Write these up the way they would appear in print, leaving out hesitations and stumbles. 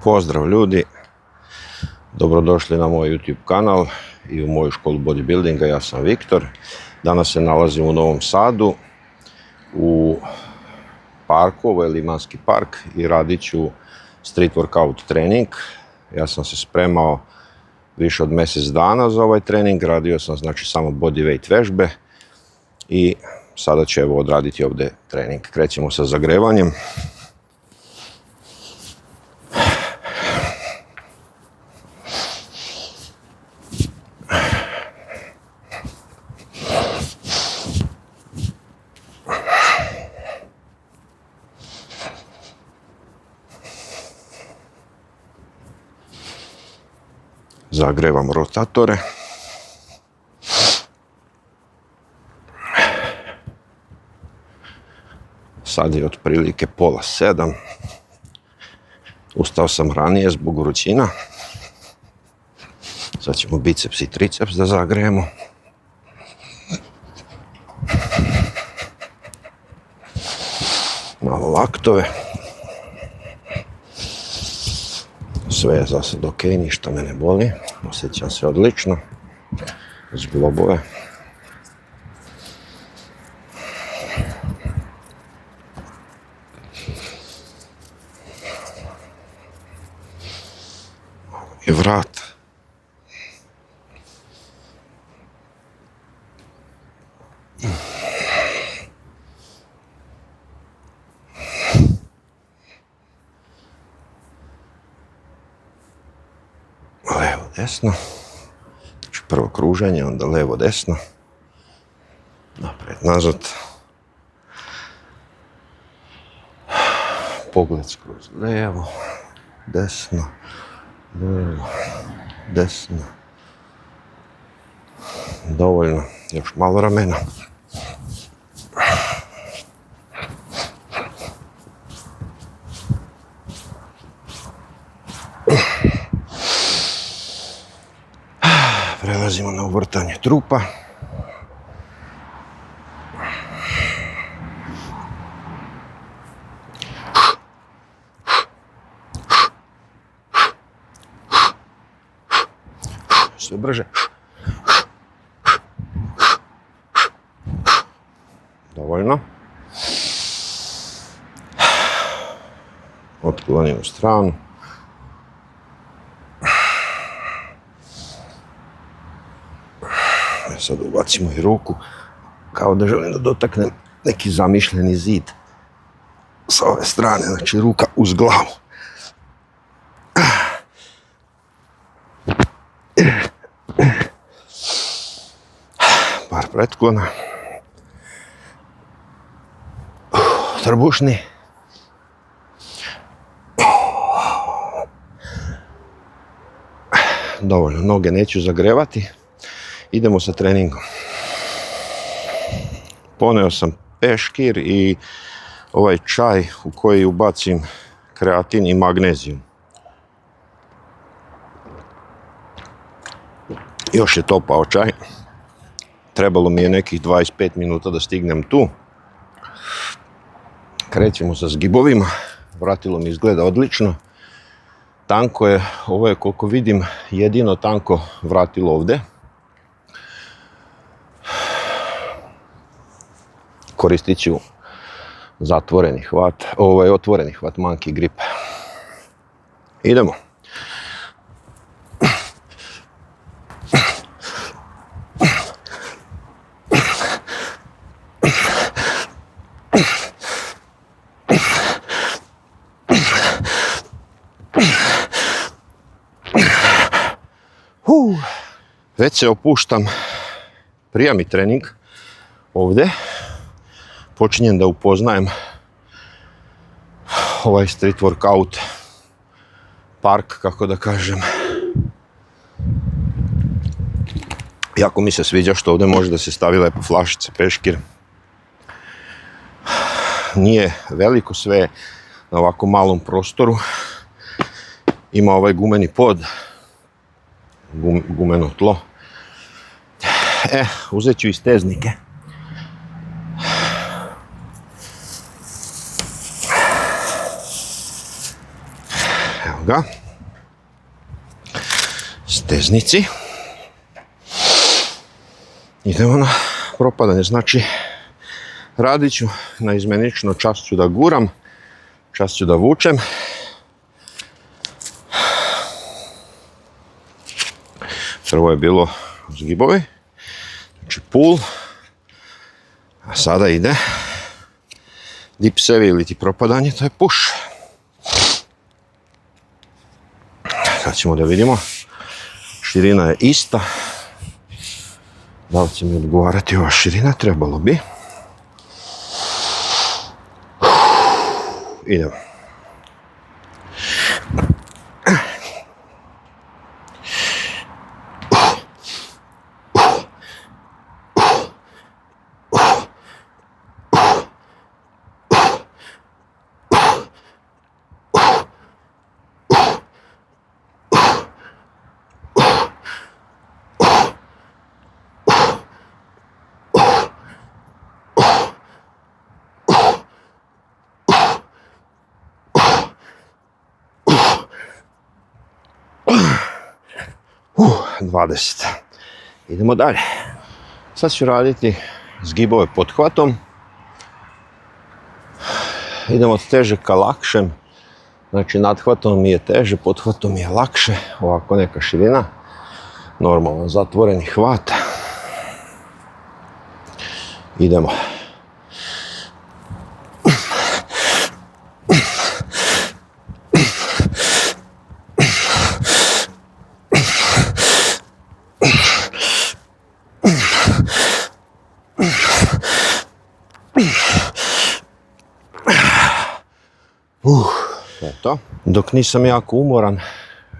Pozdrav ljudi, dobrodošli na moj YouTube kanal i u moju školu bodybuildinga. Ja sam Viktor. Danas se nalazim u Novom Sadu u parku, ovo je Limanski park, i radit ću street workout trening. Ja sam se spremao više od mjesec dana za ovaj trening, radio sam znači samo bodyweight vežbe i sada ću evo odraditi ovdje trening. Krećemo sa zagrevanjem. Zagrevam rotatore. Sad je otprilike 6:30. Ustao sam ranije zbog vrućina. Sad ćemo biceps i triceps da zagrejemo. Malo laktove. Sve je za sad ok, ništa me ne boli, osjećam se odlično, zglobove. I vrat. Levo, desno. Znači prvo kruženje, onda levo, desno. Naprijed, nazad. Pogled skroz levo, desno, levo, desno. Dovoljno, još malo ramena. Prelazimo na uvrtanje trupa. Sve brže. Dovoljno. Otklonimo stranu. Sad ubacimo i ruku, kao da želim da dotaknem neki zamišljeni zid sa ove strane, znači ruka uz glavu. Par pretklona. Trbušni. Dovoljno, noge neću zagrevati. Idemo sa treningom. Poneo sam peškir i ovaj čaj u koji ubacim kreatin i magnezijum. Još je topao čaj. Trebalo mi je nekih 25 minuta da stignem tu. Krećemo sa zgibovima. Vratilo mi izgleda odlično. Tanko je, ovo je koliko vidim jedino tanko vratilo ovdje. Koristit ću zatvoreni hvat, ovo je otvoreni hvat, monkey grip. Idemo. Već se opuštam, prija mi trening ovdje. Počinjem da upoznajem ovaj street workout park, kako da kažem. Jako mi se sviđa što ovdje može da se stavi lepo flašice, peškir. Nije veliko, sve na ovako malom prostoru. Ima ovaj gumeni pod, gumeno tlo. Uzet ću i steznike. Evo ga. Steznici. Idemo na propadanje, znači radit ću naizmjenično, čas ću da guram, čas ću da vučem. Prvo je bilo zgibovi, znači pull, a sada ide dipsevi ili ti propadanje, to je push. Sad ćemo da vidimo, širina je ista. Da li će mi odgovarati ova širina? Trebalo bi. Idemo. Dvadeset. Idemo dalje. Sad ću raditi zgibove pothvatom. Idemo od težeg ka lakšem. Znači nadhvatom mi je teže, pothvatom mi je lakše. Ovako neka širina. Normalno zatvoreni hvat. Idemo. Eto. Dok nisam jako umoran,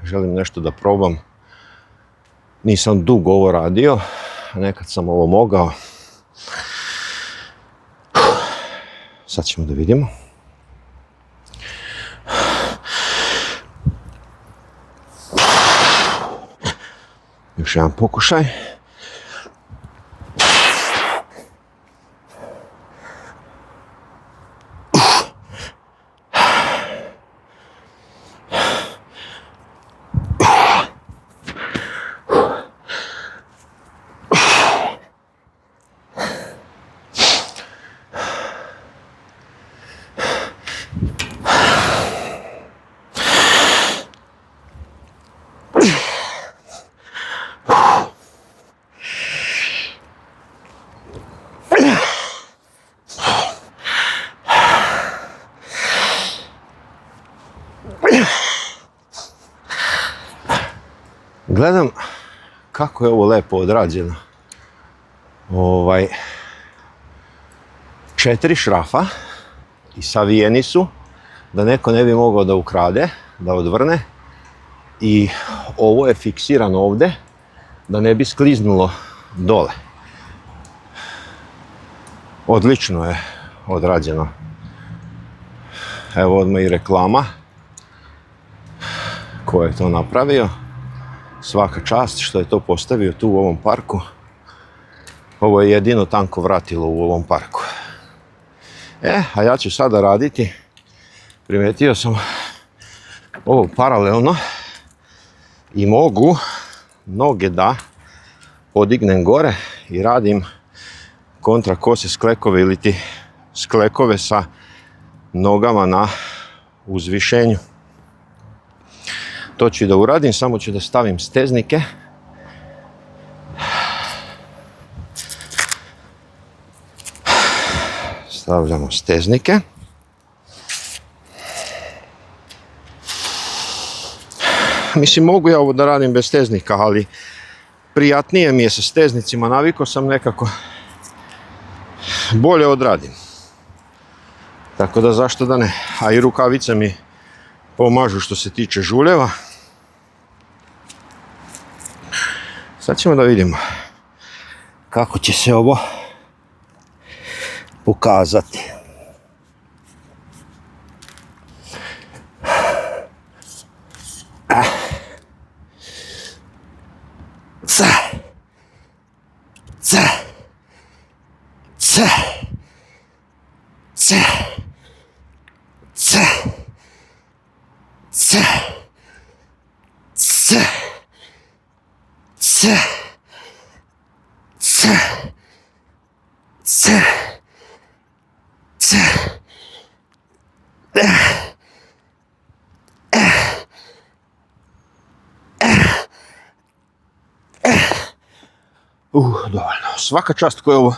želim nešto da probam. Nisam dugo ovo radio, nekad sam ovo mogao. Sad ćemo da vidimo. Još jedan pokušaj. Gledam kako je ovo lepo odrađeno. 4 šrafa i savijeni su da neko ne bi mogao da ukrade, da odvrne. I ovo je fiksirano ovdje da ne bi skliznulo dole. Odlično je odrađeno. Evo odmah i reklama. Ko je to napravio? Svaka čast što je to postavio tu u ovom parku. Ovo je jedino tanko vratilo u ovom parku. A ja ću sada raditi, primetio sam ovo paralelno i mogu noge da podignem gore i radim kontra kose sklekove ili ti sklekove sa nogama na uzvišenju. To ću da uradim, samo ću da stavim steznike. Stavljamo steznike. Mislim, mogu ja ovo da radim bez steznika, ali prijatnije mi je sa steznicima, navikao sam nekako bolje odradim. Tako da zašto da ne. A i rukavice mi pomažu što se tiče žuljeva. Sad ćemo da vidimo kako će se ovo pokazati. C. C. C. C. C. C. Dovoljno. Svaka čast koju je ovo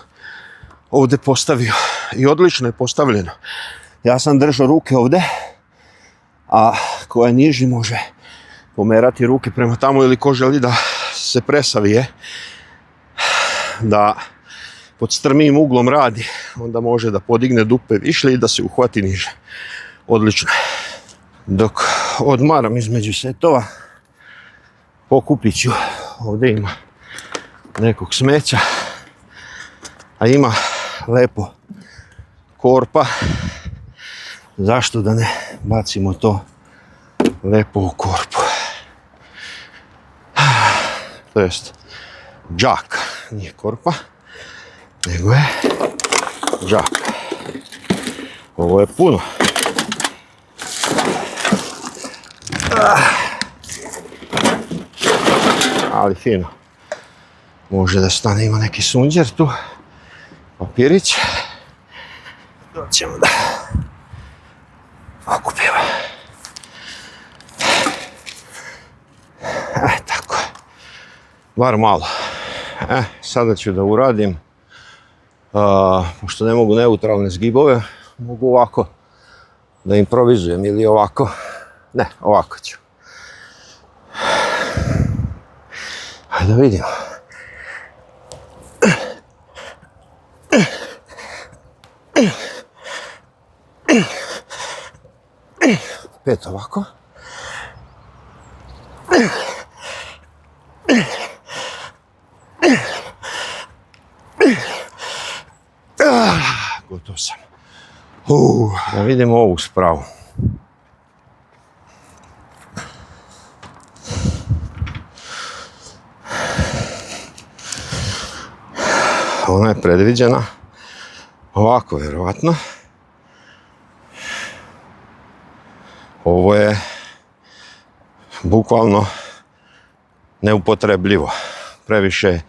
ovdje postavio i odlično je postavljeno. Ja sam držao ruke ovdje, a koja niži može pomerati ruke prema tamo ili ko želi da se presavije, da pod strmijim uglom radi, onda može da podigne dupe više i da se uhvati niže. Odlično. Dok odmaram između setova, pokupit ću, ovdje ima nekog smeća, a ima lepo korpa, zašto da ne bacimo to lepo u korpu. To jest džak, nije korpa, nego je džak. Ovo je puno. Ali fino. Može da stane, ima neki sunđer tu, papirić. Doćemo da okupimo. Tako je. Bar malo. Sada ću da uradim, pošto ne mogu neutralne zgibove, mogu ovako da improvizujem ili ovako. Ne, ovako ću. Hajde da vidimo. Pet ovako. Gotov sam. Da vidimo ovu spravu. Ona je predviđena ovako, vjerovatno. Ovo je bukvalno neupotrebljivo, previše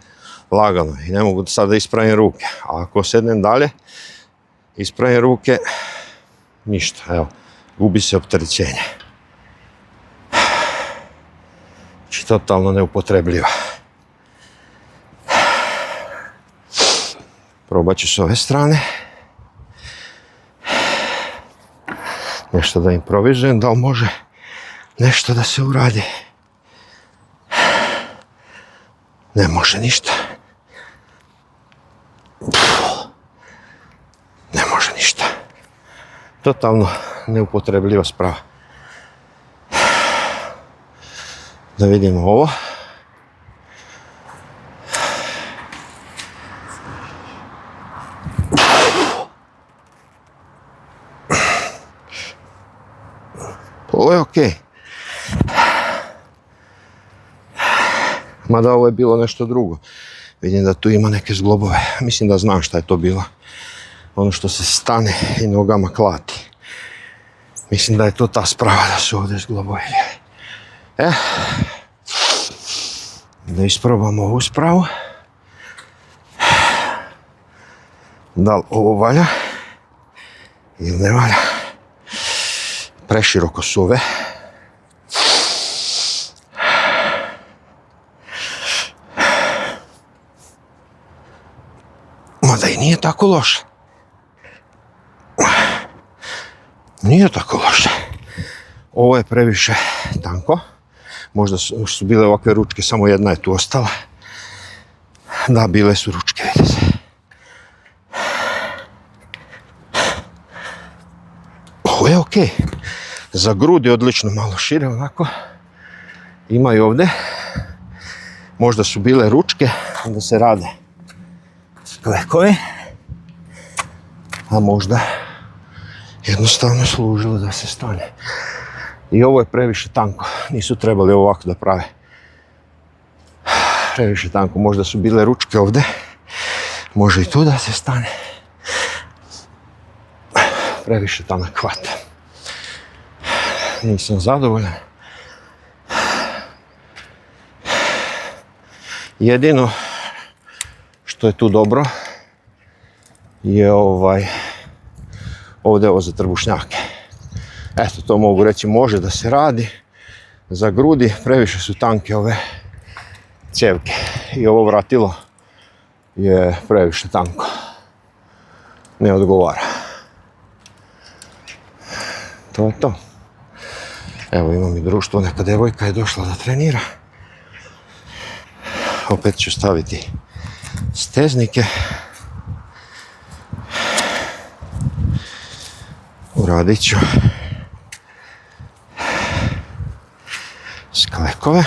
lagano i ne mogu sad da ispravim ruke. A ako sednem dalje, ispravim ruke, ništa, evo, gubi se opterećenje. Znači, totalno neupotrebljiva. Probat ću s ove strane. Nešto da improvizujem, da li može nešto da se uradi. Ne može ništa. Ne može ništa. Totalno neupotrebljiva sprava. Da vidimo ovo. Ovo je okej. Mada ovo je bilo nešto drugo. Vidim da tu ima neke zglobove. Mislim da znam šta je to bilo. Ono što se stane i nogama klati. Mislim da je to ta sprava da su ovdje zglobovi. Da isprobamo ovu spravu. Da li ovo valja ili ne valja. Preširoko su ove. Mada i nije tako loše. Nije tako loše. Ovo je previše tanko. Možda su bile ovakve ručke, samo jedna je tu ostala. Da, bile su ručke, vidite se. Ovo je okej. Za grudi odlično, malo šire onako. Ima i ovdje. Možda su bile ručke, onda se rade sklekovi. A možda jednostavno služilo da se stane. I ovo je previše tanko. Nisu trebali ovako da prave. Previše tanko. Možda su bile ručke ovdje. Može i tu da se stane. Previše tanak hvat. nisam zadovoljan. Jedino što je tu dobro je ovdje ovo za trbušnjake. Eto, to mogu reći, može da se radi. Za grudi previše su tanke ove cijevke i ovo vratilo je previše tanko. Ne odgovara. To je to. Evo, imam i društvo, neka devojka je došla da trenira. Opet ću staviti steznike. Uradit ću sklekove.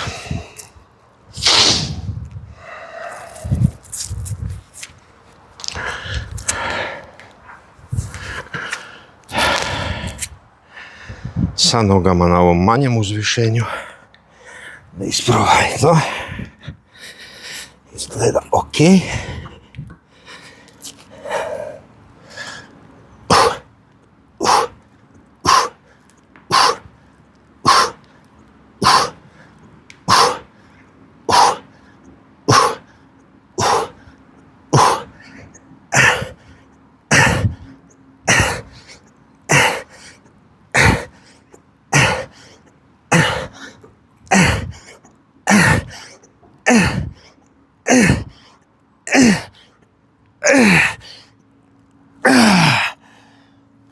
Sa nogama na ovom manjem uzvišenju. Da isprobaj to. Izgleda ok.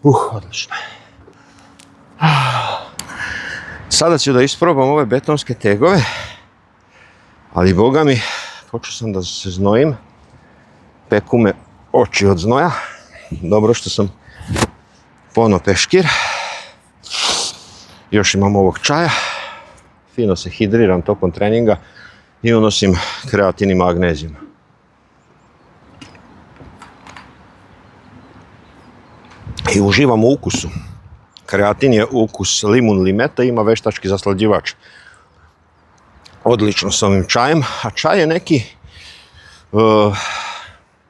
Odlično. Sada ću da isprobam ove betonske tegove, ali boga mi, počeo sam da se znojim, peku me oči od znoja. Dobro što sam pono peškir. Još imam ovog čaja, fino se hidriram tokom treninga i unosim kreatin i magnezijum. I uživam u ukusu. Kreatin je ukus limun limeta, ima veštački zaslađivač. Odlično s ovim čajem, a čaj je neki,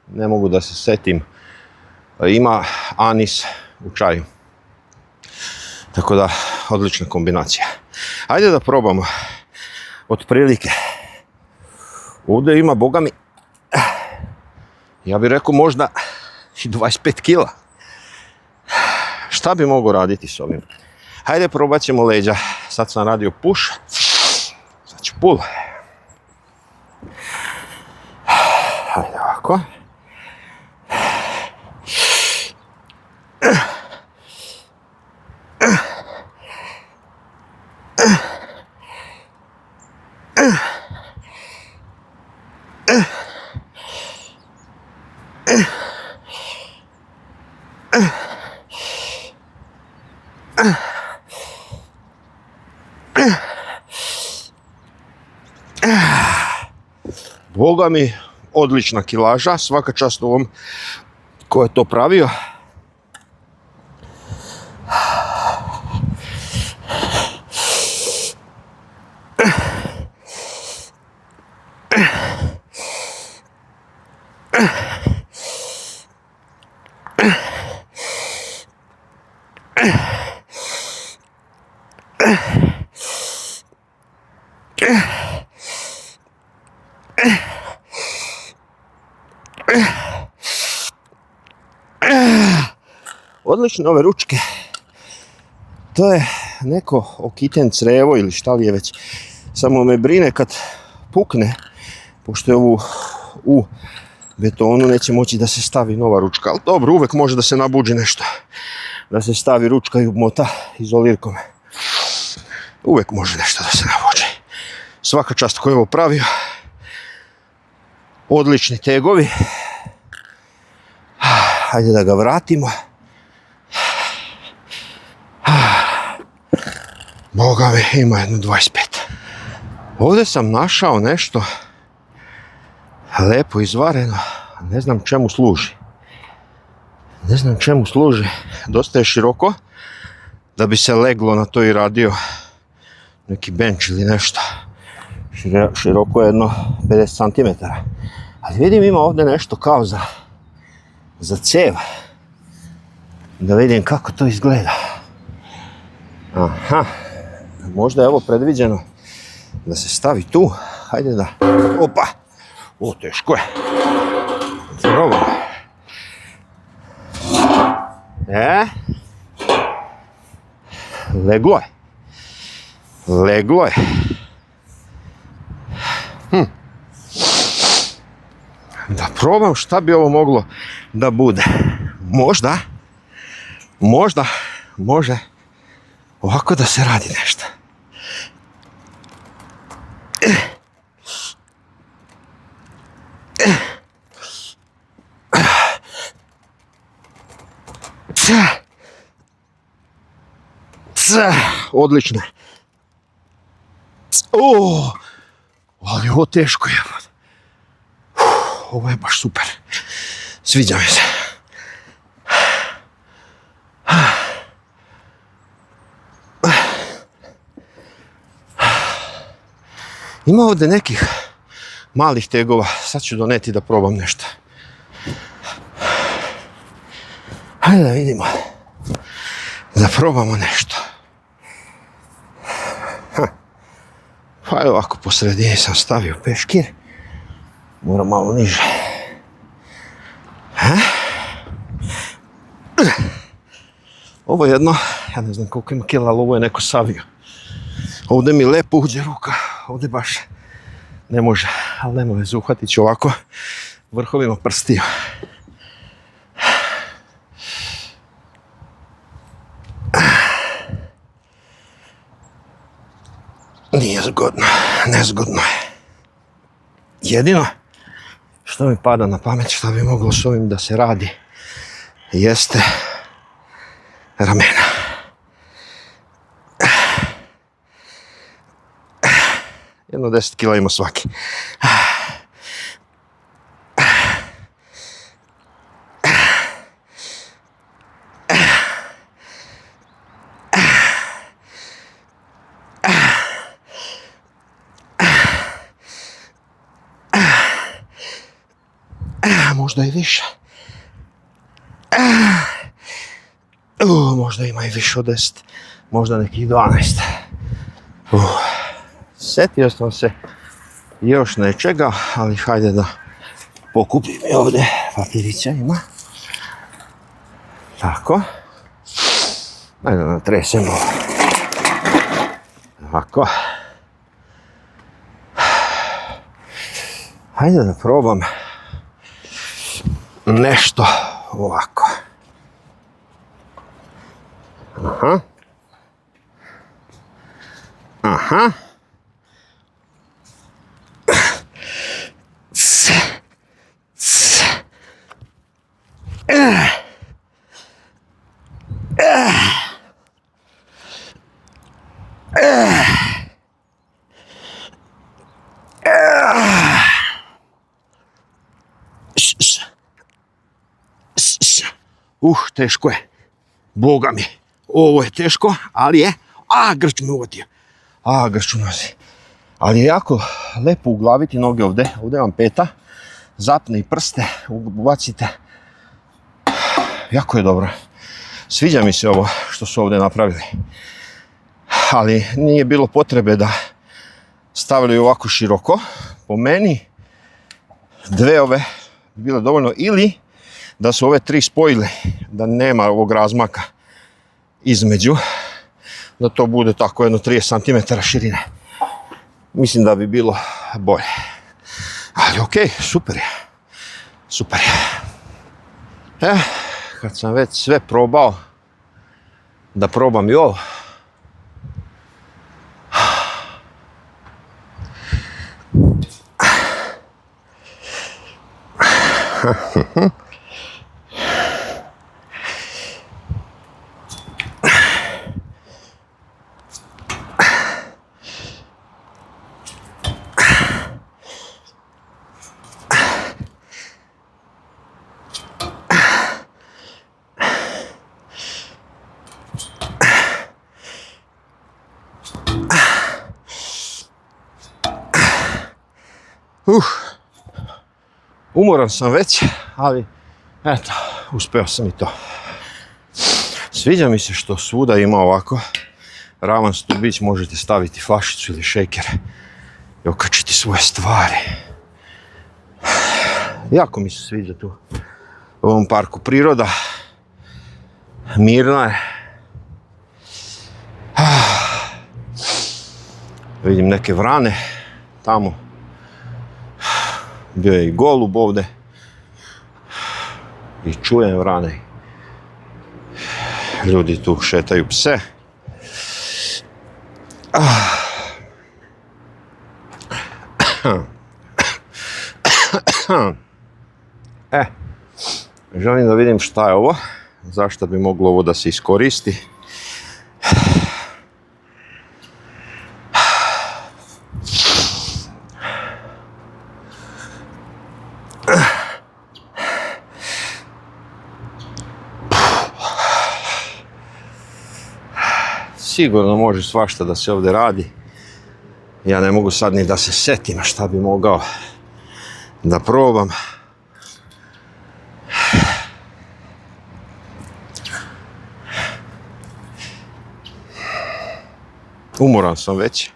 ne mogu da se setim, ima anis u čaju. Tako da, odlična kombinacija. Ajde da probamo. Otprilike. Ovdje ima, boga mi, ja bih rekao možda i 25 kila. Šta bi mogo raditi s ovim? Hajde, probat ćemo leđa. Sad sam radio push. Sad ću pull. Hajde ovako. Boga mi, odlična kilaža, svaka čast ovom ko je to pravio. Odlične ove ručke. To je neko okiten crevo ili šta li je već. Samo me brine kad pukne, pošto je ovu u betonu neće moći da se stavi nova ručka. Ali dobro, uvek može da se nabuđi nešto. Da se stavi ručka i obmota izolirkom. Uvek može nešto da se nabuđi. Svaka čast ko je ovo pravio. Odlični tegovi. Hajde da ga vratimo. Boga mi, ima jedno 25. Ovdje sam našao nešto lepo izvareno, ne znam čemu služi. Ne znam čemu služi. Dosta je široko, da bi se leglo na to i radio neki bench ili nešto. Široko je jedno 50 cm. Ali vidim, ima ovdje nešto kao za cev. Da vidim kako to izgleda. Aha. Možda je ovo predviđeno da se stavi tu. Hajde da... Opa! O, teško je. Probam. Leglo je. Leglo je. Da probam šta bi ovo moglo da bude. Možda može ovako da se radi nešto. Odlično. Ali ovo teško je. Ovo je baš super. Sviđa mi se. Ima ovdje nekih malih tegova. Sad ću doneti da probam nešto. Hajde da vidimo. Da probamo nešto. Pa evo ovako po sredini sam stavio peškir. Moram malo niže. Ovo je jedno, ja ne znam koliko ima kila, ali ovo je neko savio. Ovdje mi lepo uđe ruka, ovdje baš ne može, ali nema veze, uhvatit ću ovako vrhovima prstiju. Nije zgodno, nezgodno je. Jedino što mi pada na pamet, što bi moglo s ovim da se radi, jeste ramena. Jedno 10 kila ima svaki. Možda i više. Možda ima i više od 10. Možda nekih 12. Sjetio sam se još nečega, ali hajde da pokupim i ovdje papirića ima. Tako. Hajde da natresemo. Ovako. Hajde da probam nešto ovako. Aha. Teško je. Boga mi. Ovo je teško, ali je... grč me uvatio. Grč u nozi. Ali je jako lepo uglaviti noge ovdje. Ovdje vam peta. Zapne i prste. Ubacite. Jako je dobro. Sviđa mi se ovo što su ovdje napravili. Ali nije bilo potrebe da stavljaju ovako široko. Po meni, dve ove bile dovoljno, ili da su ove tri spojile, da nema ovog razmaka između, da to bude tako jedno 30 cm širine. Mislim da bi bilo bolje. Ali okej, super je. Super je. Kad sam već sve probao, da probam i ovo. Umoran sam već, ali eto, uspeo sam i to. Sviđa mi se što svuda ima ovako ravan stubić možete staviti flašicu ili šeker i okačiti svoje stvari. Jako mi se sviđa tu u ovom parku priroda. Mirno je. Vidim neke vrane tamo. Bio je i golub ovdje. I čujem vrane. Ljudi tu šetaju pse. Želim da vidim šta je ovo. Zašto bi moglo ovo da se iskoristi. Sigurno može svašta da se ovdje radi. Ja ne mogu sad ni da se setim šta bi mogao da probam. Umoran sam već.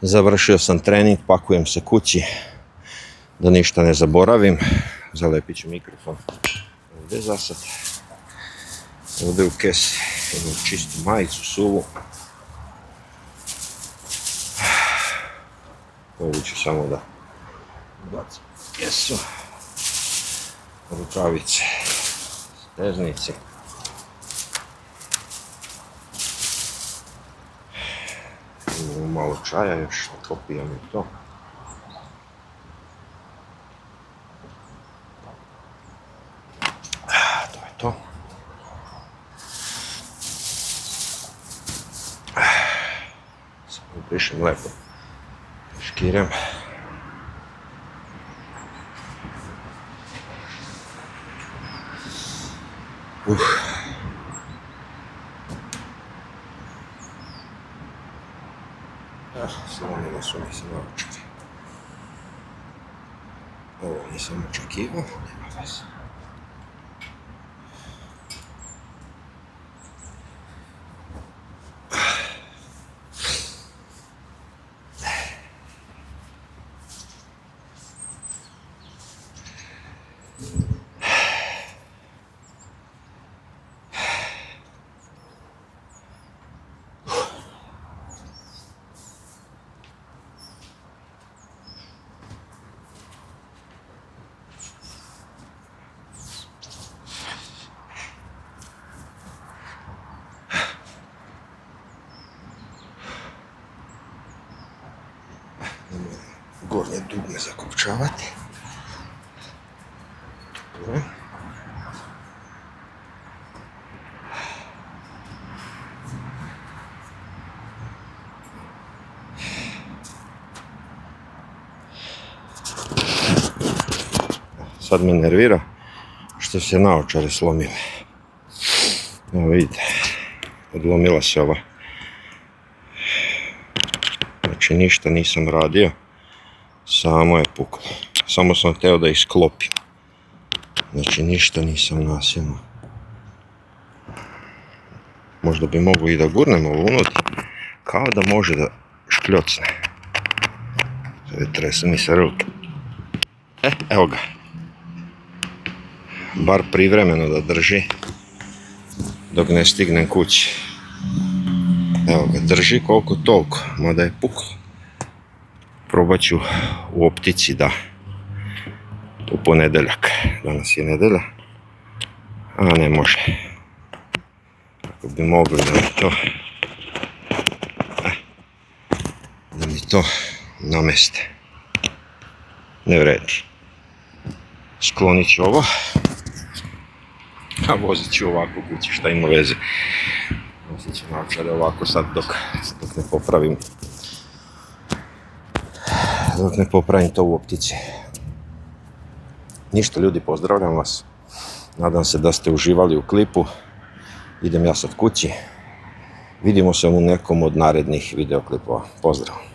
Završio sam trening, pakujem se kući da ništa ne zaboravim. Zalepit ću mikrofon ovdje za sad. Ovdje u kesi imam čistu majicu, suvu. Ovdje ću samo da bacim kesu, rukavice, steznici. Imamo malo čaja još, popijem i to. To je to. Samo upišem lepo škirem. Slomila su mi se naočari. Ovo nisam očekivao, nema veze. Gornje dugme zakopčavati. Sad me nervira što se naočare slomile. Evo vidite, odlomila se ova. Znači ništa nisam radio. Samo je puklo. Samo sam htio da isklopim. Znači ništa nisam nasilno. Možda bi mogu i da gurnem ovo unutra. Kao da može da škljocne. Tresu mi se ruke. Evo ga. Bar privremeno da drži. Dok ne stignem kući. Evo ga, drži koliko toliko. Mada je puklo. Probat ću u optici da u ponedeljak. Danas je nedelja. A ne može. Ako bi mogli da mi to nameste. Ne vredi. Sklonit ću ovo. A vozit ću ovako kući, šta ima veze. Vozit ću naočare ovako sad dok ne popravim. Dok ne popravim to u optici. Ništa ljudi, pozdravljam vas. Nadam se da ste uživali u klipu. Idem ja sad kući. Vidimo se u nekom od narednih videoklipova. Pozdrav!